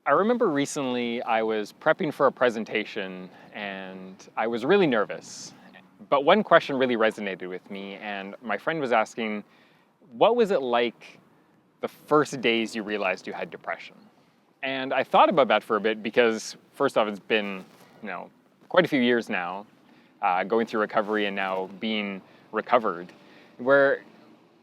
I remember recently I was prepping for a presentation and I was really nervous. But one question really resonated with me, and my friend was asking, what was it like the first days you realized you had depression? And I thought about that for a bit because, first off, it's been, you know, quite a few years now, going through recovery and now being recovered, where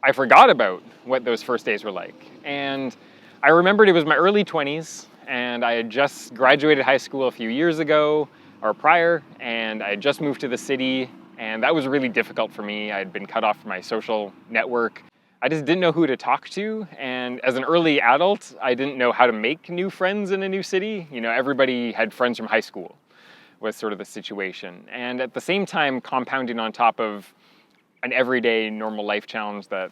I forgot about what those first days were like. And I remembered it was my early 20s, and I had just graduated high school a few years ago or prior, and I had just moved to the city, and that was really difficult for me. I had been cut off from my social network. I just didn't know who to talk to, and as an early adult, I didn't know how to make new friends in a new city. You know, everybody had friends from high school, was sort of the situation. And at the same time, compounding on top of an everyday normal life challenge that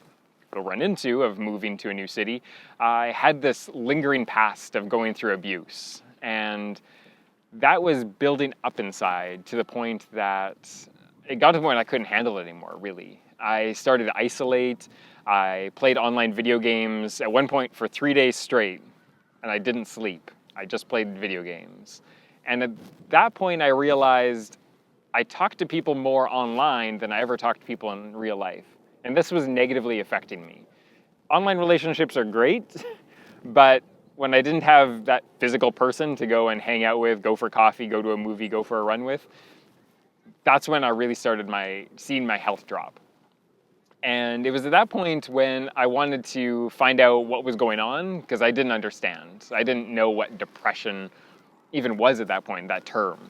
you'll run into of moving to a new city, I had this lingering past of going through abuse. And that was building up inside to the point that it got to the point I couldn't handle it anymore, really. I started to isolate. I played online video games at one point for 3 days straight, and I didn't sleep. I just played video games. And at that point, I realized I talked to people more online than I ever talked to people in real life. And this was negatively affecting me. Online relationships are great, but when I didn't have that physical person to go and hang out with, go for coffee, go to a movie, go for a run with, that's when I really started seeing my health drop. And it was at that point when I wanted to find out what was going on because I didn't understand. I didn't know what depression even was at that point, that term.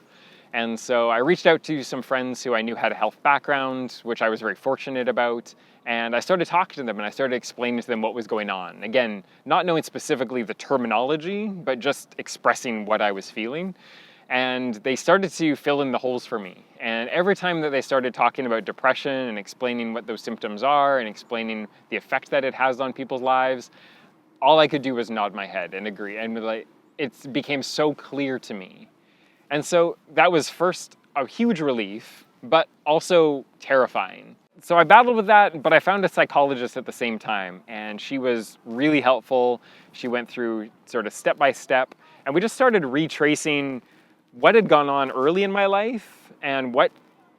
And so I reached out to some friends who I knew had a health background, which I was very fortunate about. And I started talking to them and I started explaining to them what was going on. Again, not knowing specifically the terminology, but just expressing what I was feeling. And they started to fill in the holes for me. And every time that they started talking about depression and explaining what those symptoms are and explaining the effect that it has on people's lives, all I could do was nod my head and agree. And it became so clear to me. And so that was first a huge relief, but also terrifying. So I battled with that, but I found a psychologist at the same time, and she was really helpful. She went through sort of step by step, and we just started retracing what had gone on early in my life and what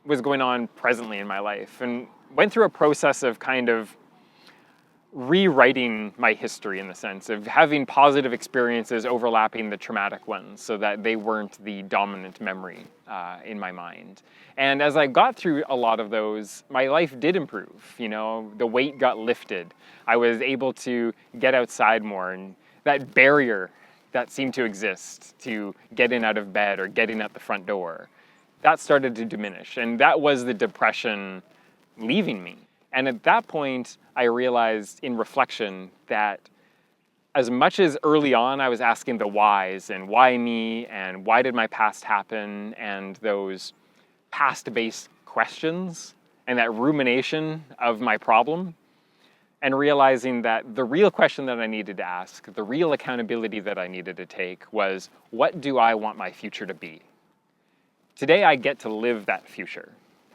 was going on presently in my life, and went through a process of kind of rewriting my history in the sense of having positive experiences overlapping the traumatic ones so that they weren't the dominant memory in my mind. And as I got through a lot of those, my life did improve. You know, the weight got lifted. I was able to get outside more, and that barrier that seemed to exist to getting out of bed or getting out the front door, that started to diminish. And that was the depression leaving me. And at that point, I realized in reflection that as much as early on I was asking the whys and why me and why did my past happen and those past-based questions and that rumination of my problem, and realizing that the real question that I needed to ask, the real accountability that I needed to take was, what do I want my future to be? Today I get to live that future.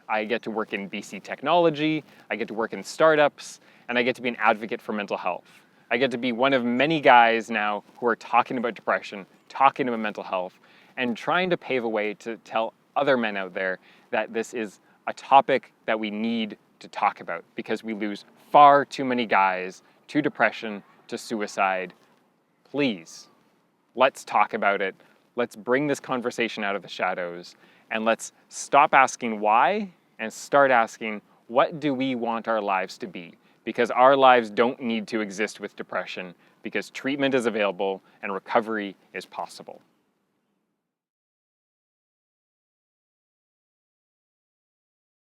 I get to work in BC technology, I get to work in startups, and I get to be an advocate for mental health. I get to be one of many guys now who are talking about depression, talking about mental health, and trying to pave a way to tell other men out there that this is a topic that we need to talk about because we lose far too many guys to depression, to suicide. Please, let's talk about it. Let's bring this conversation out of the shadows, and let's stop asking why and start asking, what do we want our lives to be? Because our lives don't need to exist with depression, because treatment is available and recovery is possible.